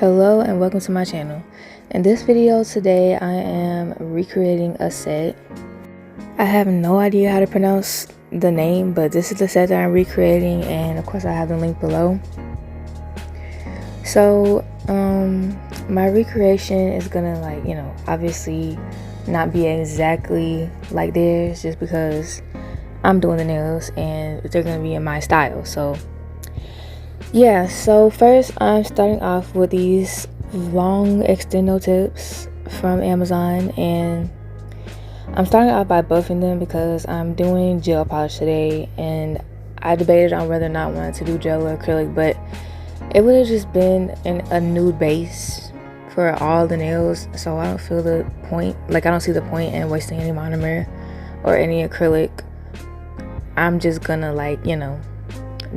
Hello and welcome to my channel. In this video today I am recreating a set. I have no idea how to pronounce the name, but this is the set that I'm recreating, and of course I have the link below. So my recreation is gonna obviously not be exactly like theirs, just because I'm doing the nails and they're gonna be in my style. So yeah, so first I'm starting off with these long extendo tips from Amazon, and I'm starting off by buffing them because I'm doing gel polish today, and I debated on whether or not I wanted to do gel or acrylic, but it would have just been a nude base for all the nails, so I don't feel the point, I don't see the point in wasting any monomer or any acrylic. I'm just gonna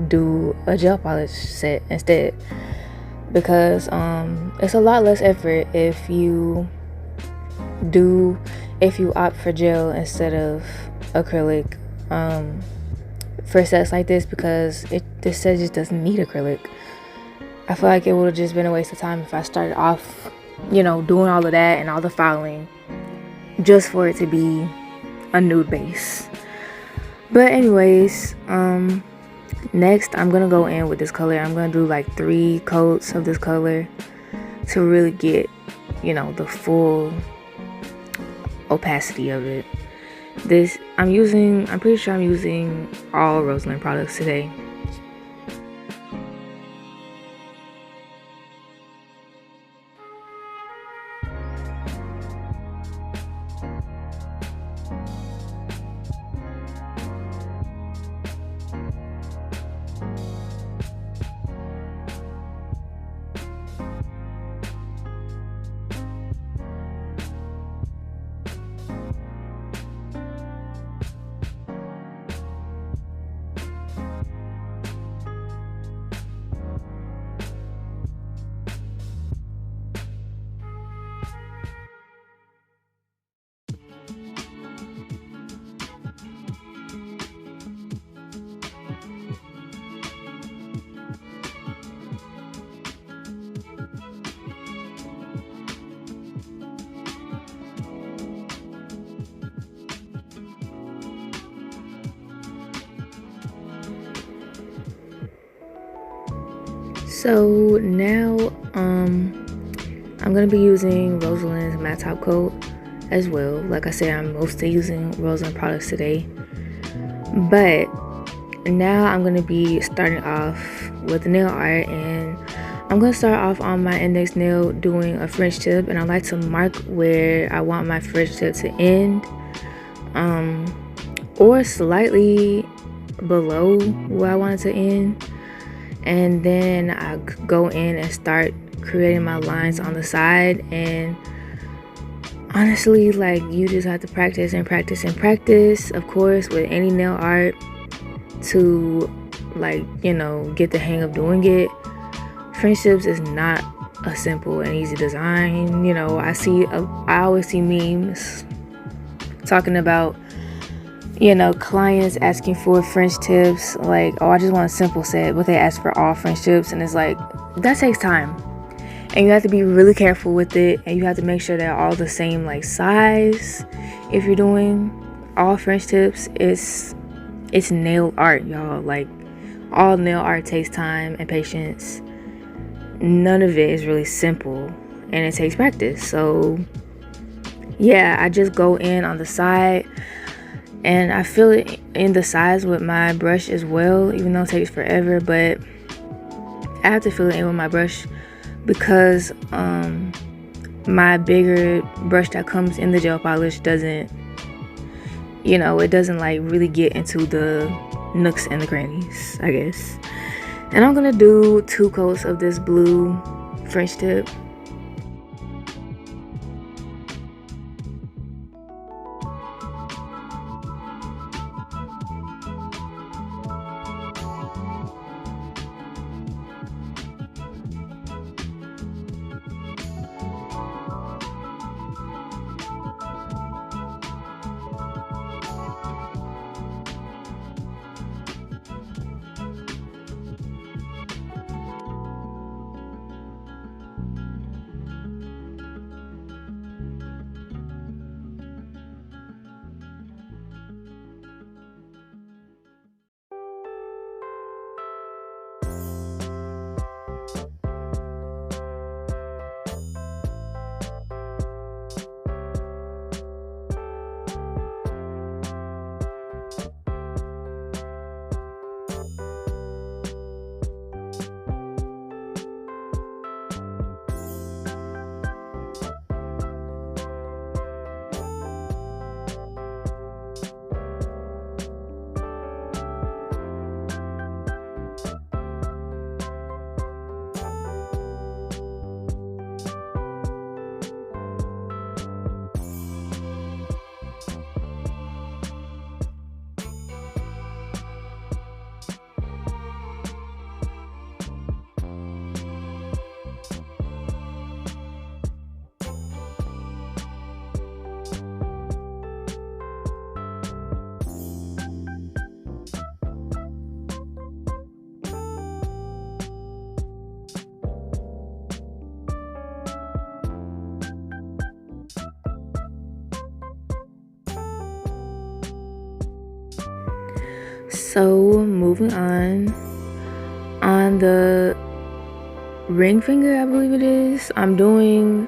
do a gel polish set instead, because it's a lot less effort if you opt for gel instead of acrylic for sets like this, because this set just doesn't need acrylic. I feel like it would have just been a waste of time if I started off doing all of that and all the filing just for it to be a nude base. But anyways, next I'm gonna go in with this color. I'm gonna do like 3 coats of this color to really get the full opacity of it. I'm pretty sure I'm using all Rosalind products today. So now I'm gonna be using Rosalind's matte top coat as well. Like I said, I'm mostly using Rosalind products today, but now I'm gonna be starting off with the nail art, and I'm gonna start off on my index nail doing a French tip, and I like to mark where I want my French tip to end, or slightly below where I want it to end. And then I go in and start creating my lines on the side. And honestly, you just have to practice and practice and practice, of course, with any nail art, to get the hang of doing it. French tips is not a simple and easy design. I always see memes talking about clients asking for French tips, oh, I just want a simple set, but they ask for all French tips, and it's that takes time, and you have to be really careful with it, and you have to make sure they're all the same size. If you're doing all French tips, it's nail art, y'all. All nail art takes time and patience. None of it is really simple, and it takes practice. So yeah, I just go in on the side, and I feel it in the sides with my brush as well, even though it takes forever, but I have to fill it in with my brush because my bigger brush that comes in the gel polish doesn't, it doesn't really get into the nooks and the crannies, I guess. And I'm gonna do 2 coats of this blue French tip. So moving on the ring finger, I believe it is, I'm doing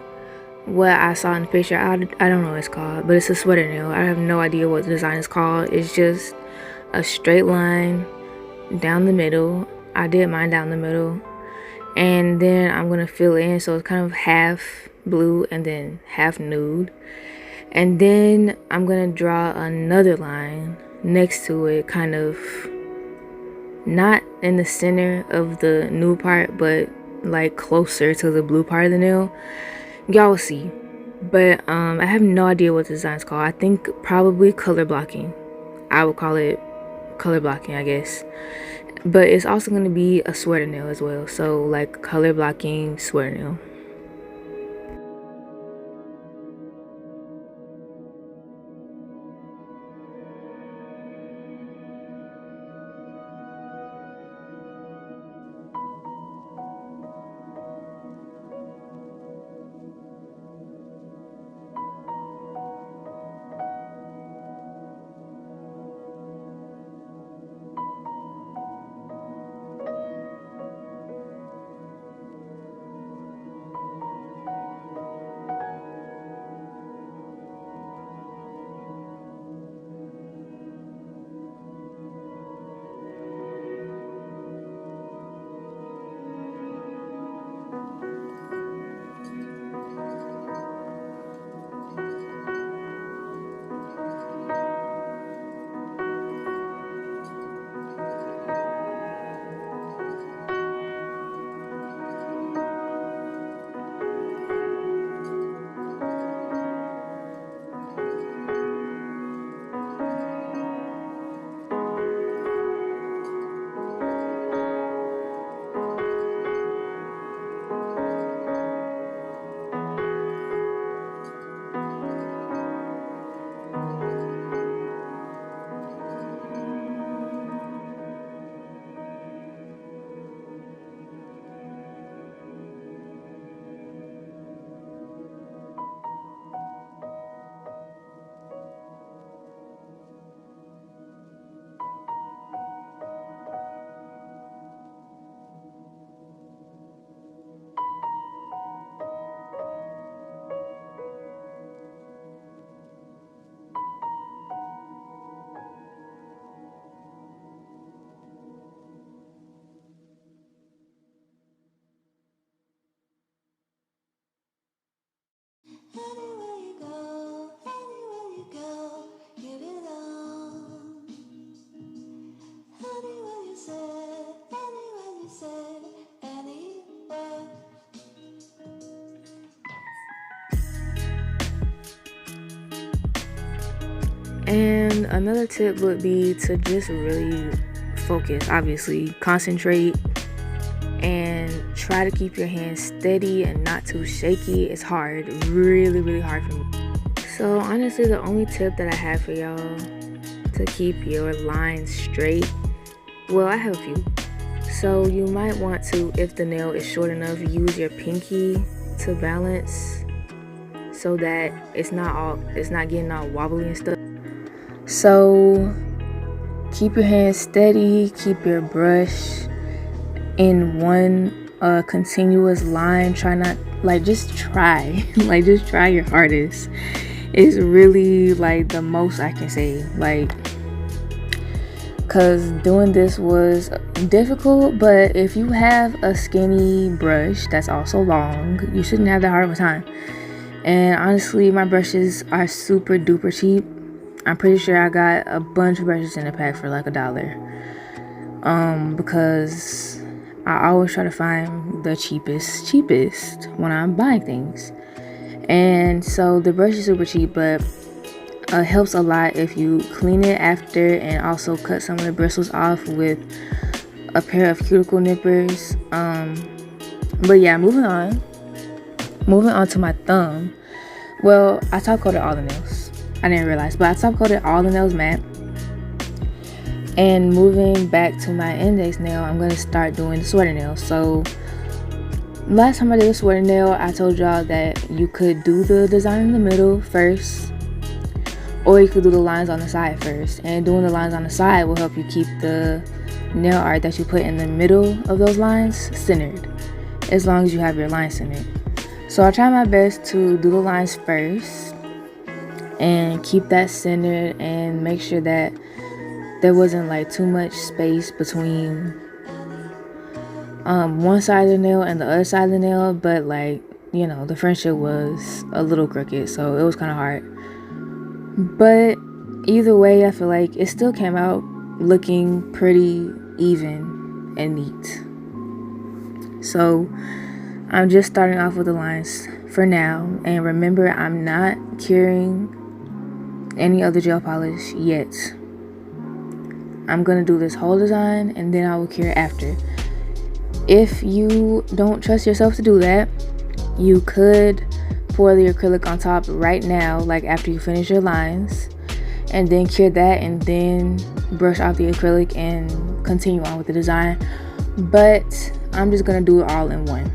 what I saw in the picture. I don't know what it's called, but it's a sweater nail. I have no idea what the design is called. It's just a straight line down the middle. I did mine down the middle, and then I'm gonna fill it in so it's kind of half blue and then half nude, and then I'm gonna draw another line next to it, kind of not in the center of the nude part, but like closer to the blue part of the nail. Y'all will see. But I have no idea what the design's called. I think probably color blocking. I would call it color blocking, I guess. But it's also going to be a sweater nail as well. So like color blocking sweater nail. Anywhere you go, you belong. Anywhere you say, anywhere. And another tip would be to just really focus, obviously, concentrate, and try to keep your hands steady and not too shaky. It's hard, really, really hard for me. So honestly, the only tip that I have for y'all to keep your lines straight, well, I have a few. So you might want to, if the nail is short enough, use your pinky to balance so that it's not getting all wobbly and stuff. So keep your hands steady, keep your brush in one continuous line. Try not, like, just try just try your hardest. It's really like the most I can say, like, because doing this was difficult. But if you have a skinny brush that's also long, you shouldn't have that hard of a time. And honestly, my brushes are super duper cheap. I'm pretty sure I got a bunch of brushes in a pack for like $1, because I always try to find the cheapest when I'm buying things. And so the brush is super cheap, but it helps a lot if you clean it after and also cut some of the bristles off with a pair of cuticle nippers. But yeah, moving on to my thumb. Well, I top coated all the nails. I didn't realize, but I top coated all the nails matte. And moving back to my index nail, I'm going to start doing the sweater nail. So last time I did a sweater nail, I told y'all that you could do the design in the middle first, Or you could do the lines on the side first, and doing the lines on the side will help you keep the nail art that you put in the middle of those lines centered, as long as you have your line centered. So I'll try my best to do the lines first and keep that centered and make sure that there wasn't like too much space between one side of the nail and the other side of the nail, but like, you know, the French tip was a little crooked, so it was kind of hard. But either way, I feel like it still came out looking pretty even and neat. So I'm just starting off with the lines for now, and remember, I'm not curing any other gel polish yet. I'm gonna do this whole design and then I will cure after. If you don't trust yourself to do that, you could pour the acrylic on top right now, like after you finish your lines, and then cure that and then brush off the acrylic and continue on with the design. But I'm just gonna do it all in one.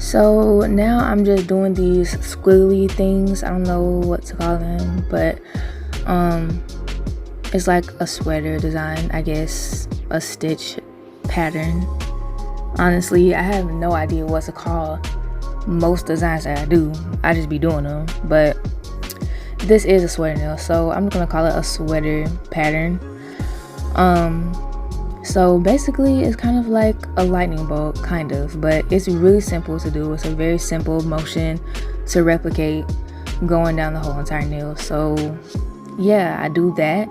So now I'm just doing these squiggly things. I don't know what to call them, but it's like a sweater design, I guess, a stitch pattern. Honestly, I have no idea what to call most designs that I do. I just be doing them, but this is a sweater nail, so I'm gonna call it a sweater pattern. So basically it's kind of like a lightning bolt, kind of, but it's really simple to do. It's a very simple motion to replicate going down the whole entire nail. So yeah, I do that.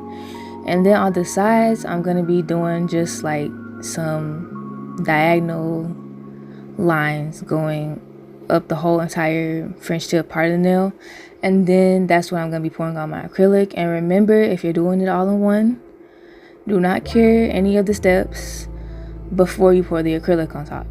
And then on the sides, I'm gonna be doing just like some diagonal lines going up the whole entire French tip part of the nail. And then that's when I'm gonna be pouring on my acrylic. And remember, if you're doing it all in one, do not cure any of the steps before you pour the acrylic on top.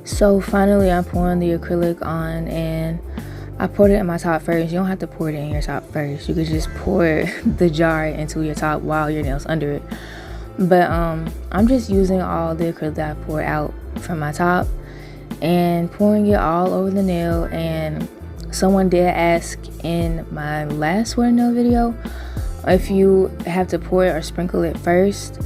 So finally I'm pouring the acrylic on, and I poured it in my top first. You don't have to pour it in your top first. You could just pour the jar into your top while your nail's under it. But I'm just using all the acrylic that I poured out from my top and pouring it all over the nail. And someone did ask in my last sweater nail video if you have to pour it or sprinkle it first.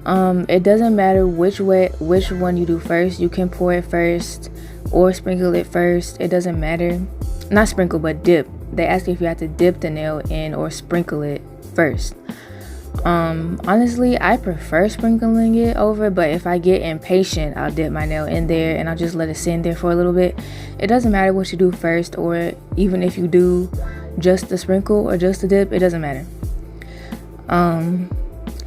It doesn't matter which one you do first. You can pour it first or sprinkle it first. It doesn't matter. Not sprinkle, but dip. They ask if you have to dip the nail in or sprinkle it first. Honestly, I prefer sprinkling it over, but if I get impatient, I'll dip my nail in there and I'll just let it sit in there for a little bit. It doesn't matter what you do first, or even if you do just the sprinkle or just the dip, it doesn't matter.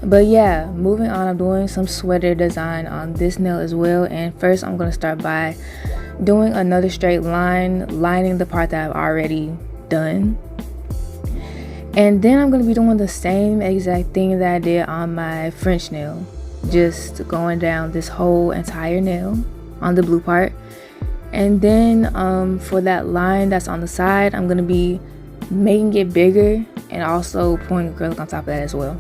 But yeah, moving on, I'm doing some sweater design on this nail as well. And first I'm going to start by doing another straight line, lining the part that I've already done. And then I'm going to be doing the same exact thing that I did on my French nail, just going down this whole entire nail on the blue part. And then for that line that's on the side, I'm going to be making it bigger and also pouring acrylic on top of that as well.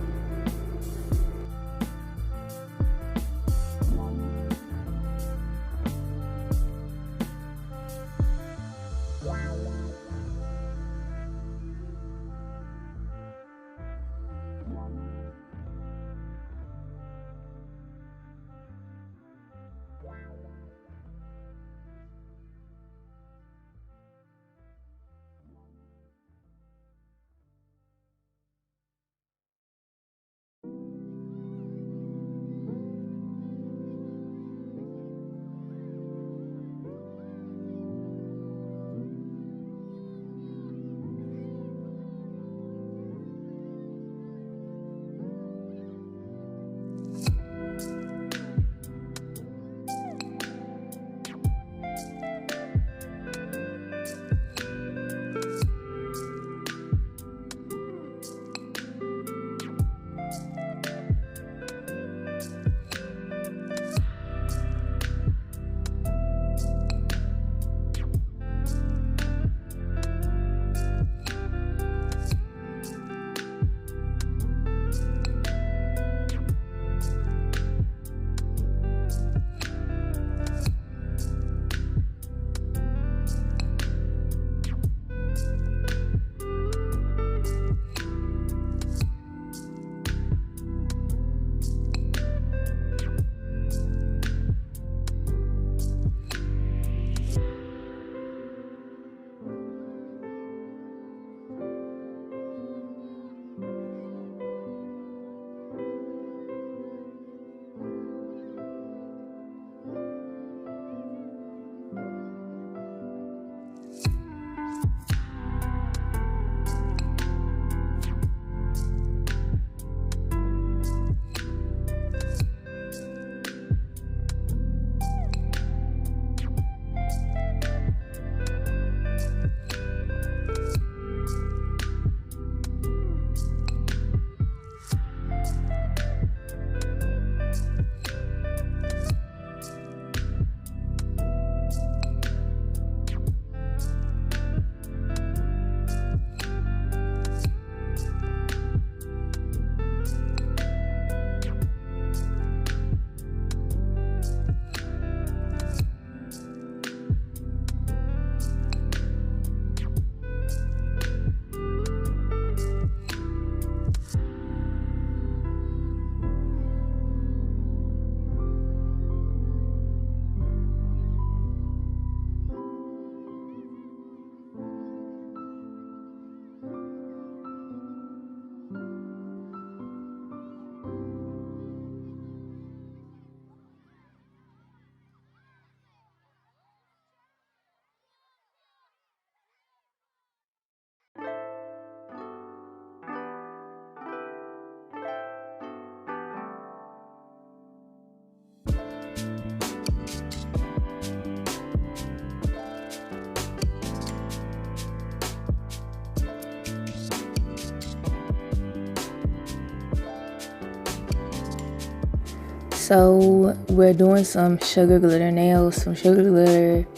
So we're doing some sugar glitter nails, some sugar glitter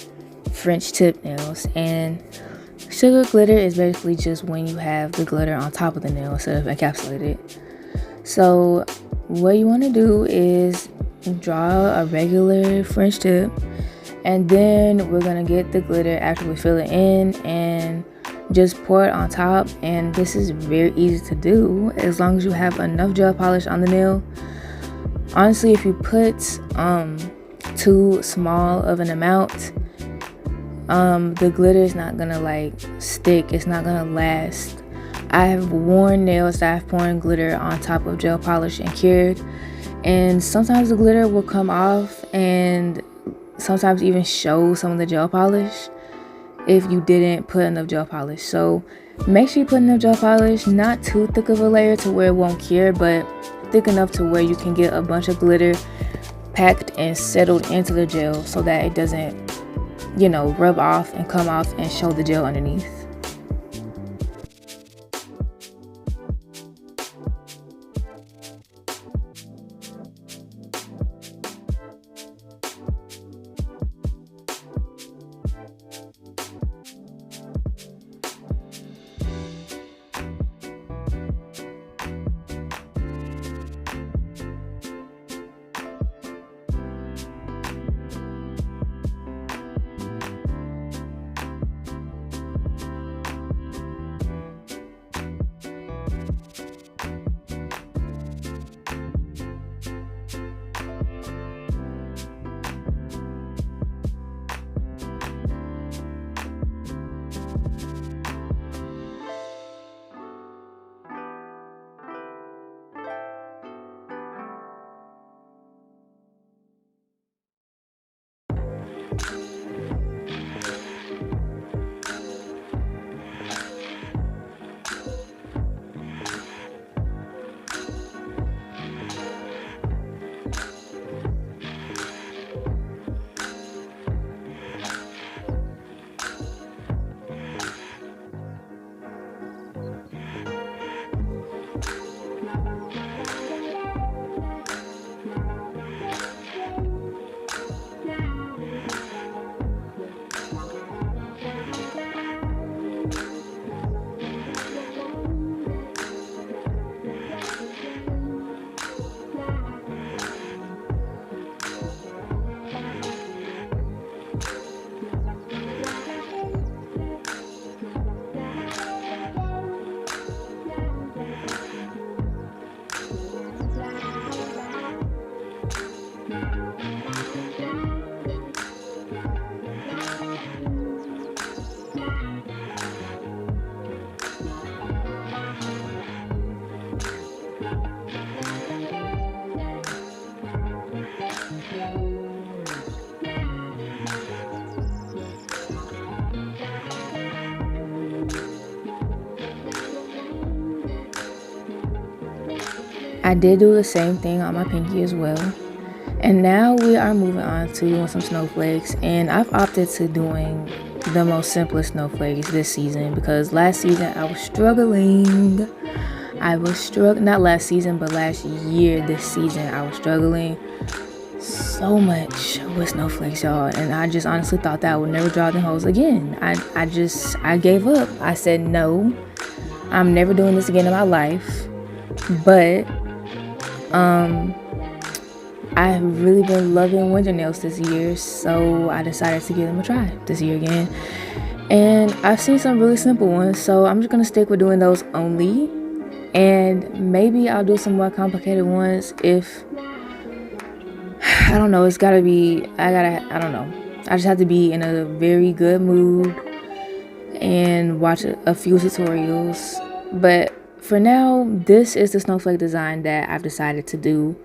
French tip nails. And sugar glitter is basically just when you have the glitter on top of the nail instead of encapsulated. So what you want to do is draw a regular French tip, and then we're going to get the glitter after we fill it in and just pour it on top. And this is very easy to do as long as you have enough gel polish on the nail. Honestly, if you put too small of an amount, the glitter is not gonna like stick. It's not gonna last. I have worn nails that I've poured glitter on top of gel polish and cured, and sometimes the glitter will come off and sometimes even show some of the gel polish if you didn't put enough gel polish. So make sure you put enough gel polish, not too thick of a layer to where it won't cure, but thick enough to where you can get a bunch of glitter packed and settled into the gel so that it doesn't, rub off and come off and show the gel underneath. I did do the same thing on my pinky as well. And now we are moving on to doing some snowflakes, and I've opted to doing the most simplest snowflakes this season because last season I was struggling. Not last season, but last year, this season, I was struggling so much with snowflakes, y'all. And I just honestly thought that I would never draw the holes again. I gave up. I said, no, I'm never doing this again in my life. But, I've really been loving winter nails this year, so I decided to give them a try this year again. And I've seen some really simple ones, so I'm just gonna stick with doing those only. And maybe I'll do some more complicated ones if, I don't know, I don't know. I just have to be in a very good mood and watch a few tutorials. But for now, this is the snowflake design that I've decided to do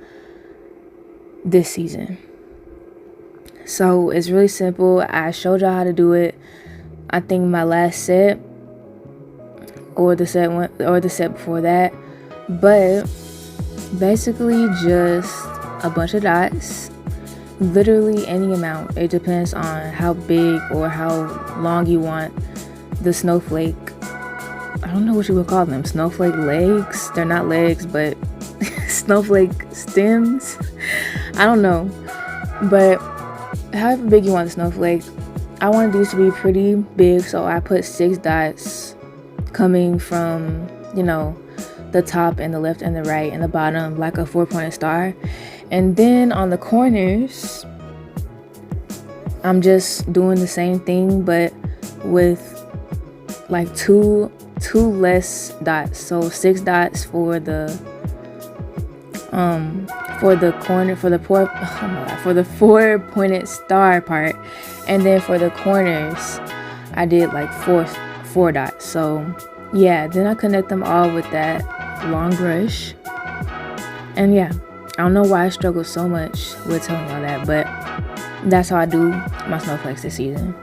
this season. So it's really simple. I showed y'all how to do it, I think my last set or the set before that, but basically just a bunch of dots, literally any amount. It depends on how big or how long you want the snowflake. I don't know what you would call them, snowflake legs. They're not legs, but snowflake stems. I don't know, but however big you want the snowflake, I wanted these to be pretty big, so I put 6 dots coming from, the top and the left and the right and the bottom, like a 4-pointed star. And then on the corners, I'm just doing the same thing, but with like two less dots. So 6 dots for the for the corner, for the four, oh my God, for the 4-pointed star part, and then for the corners I did like four dots. So yeah, then I connect them all with that long brush. And yeah, I don't know why I struggle so much with telling y'all that, but that's how I do my snowflakes this season.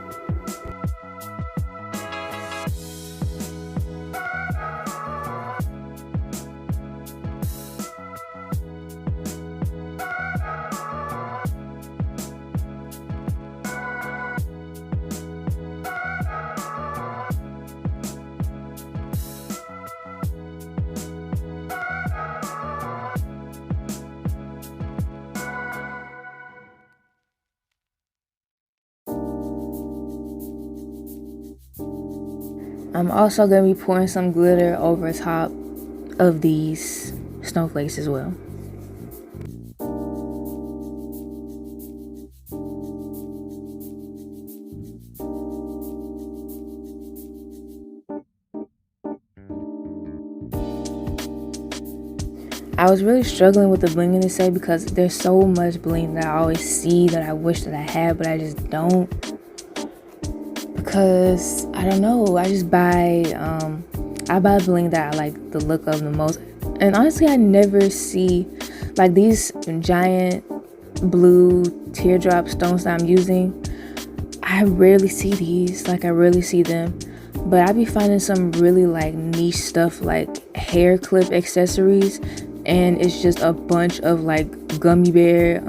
I'm also going to be pouring some glitter over top of these snowflakes as well. I was really struggling with the bling in this set because there's so much bling that I always see that I wish that I had, but I just don't. Because I don't know, I just buy bling that I like the look of the most. And honestly, I never see like these giant blue teardrop stones that I'm using. I rarely see these, like I rarely see them. But I be finding some really like niche stuff like hair clip accessories, and it's just a bunch of like gummy bear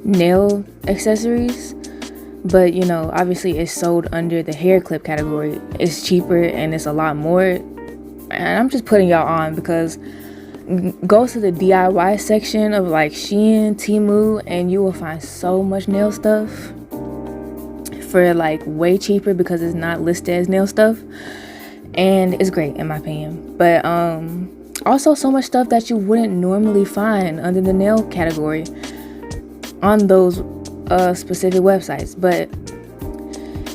nail accessories. But you know, obviously it's sold under the hair clip category. It's cheaper and it's a lot more. And I'm just putting y'all on because go to the DIY section of like Shein, Temu, and you will find so much nail stuff for like way cheaper because it's not listed as nail stuff. And it's great in my opinion. But also so much stuff that you wouldn't normally find under the nail category on those specific websites. But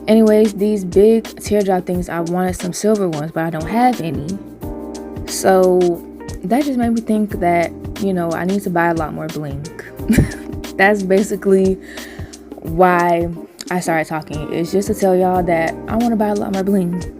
anyways, these big teardrop things, I wanted some silver ones, but I don't have any. So that just made me think that, you know, I need to buy a lot more bling. That's basically why I started talking. It's just to tell y'all that I want to buy a lot more bling.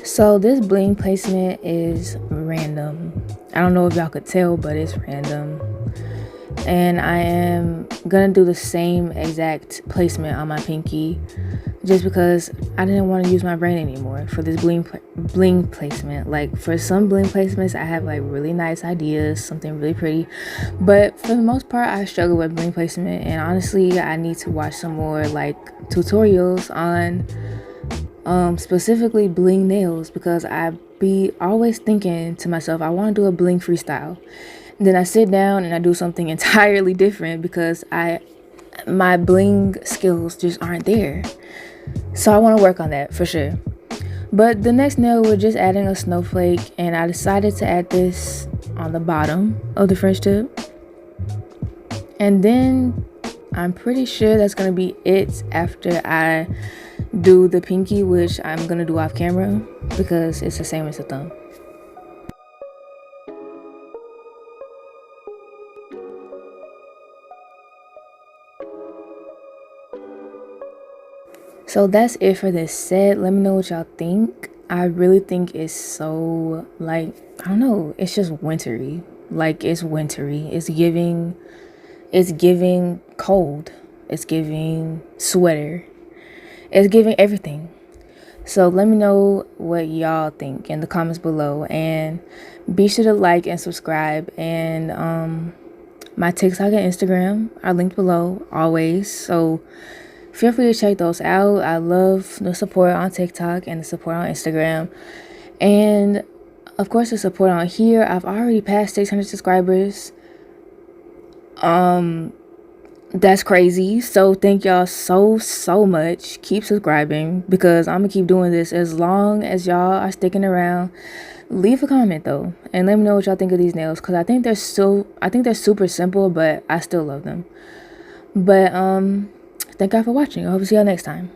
So this bling placement is random. I don't know if y'all could tell, but it's random. And I am gonna do the same exact placement on my pinky. just because I didn't want to use my brain anymore for this bling placement. Like for some bling placements, I have like really nice ideas, something really pretty, but for the most part, I struggle with bling placement. And honestly, I need to watch some more like tutorials on specifically bling nails, because I be always thinking to myself, I want to do a bling freestyle. And then I sit down and I do something entirely different because my bling skills just aren't there. So I want to work on that for sure. But the next nail, we're just adding a snowflake, and I decided to add this on the bottom of the French tip. And then I'm pretty sure that's going to be it after I do the pinky, which I'm going to do off camera because it's the same as the thumb. So that's it for this set. Let me know what y'all think. I really think it's so, like, I don't know, it's just wintry. Like, it's wintry. It's giving cold. It's giving sweater. It's giving everything. So let me know what y'all think in the comments below, and be sure to like and subscribe. And my TikTok and Instagram are linked below always, so feel free to check those out. I love the support on TikTok and the support on Instagram, and of course the support on here. I've already passed 600 subscribers. That's crazy. So thank y'all so much. Keep subscribing, because I'm gonna keep doing this as long as y'all are sticking around. Leave a comment though, and let me know what y'all think of these nails, because I think they're super simple, but I still love them. But thank y'all for watching. I hope to see y'all next time.